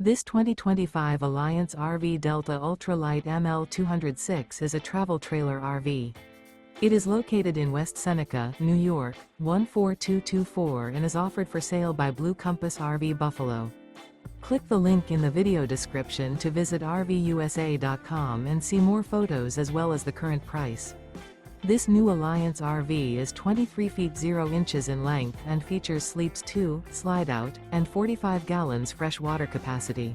This 2025 Alliance RV Delta Ultralight ML206 is a travel trailer RV. It is located in West Seneca, New York, 14224 and is offered for sale by Blue Compass RV Buffalo. Click the link in the video description to visit RVUSA.com and see more photos as well as the current price. This new Alliance RV is 23 feet 0 inches in length and features sleeps 2, Slideout, and 45 gallons fresh water capacity.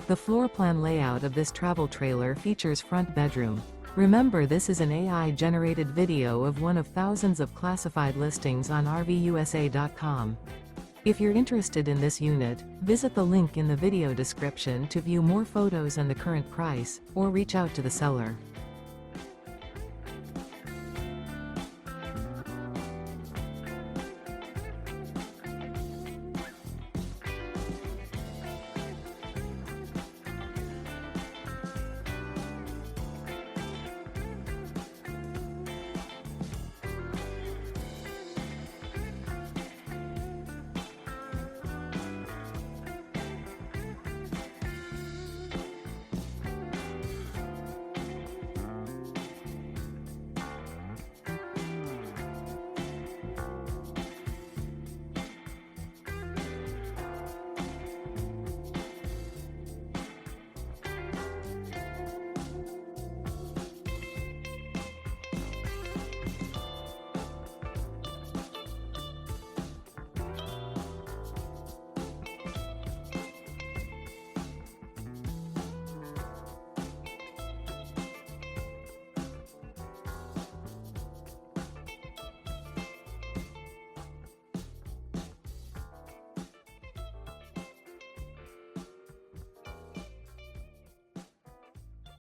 The floor plan layout of this travel trailer features front bedroom. Remember, this is an AI-generated video of one of thousands of classified listings on RVUSA.com. If you're interested in this unit, visit the link in the video description to view more photos and the current price, or reach out to the seller.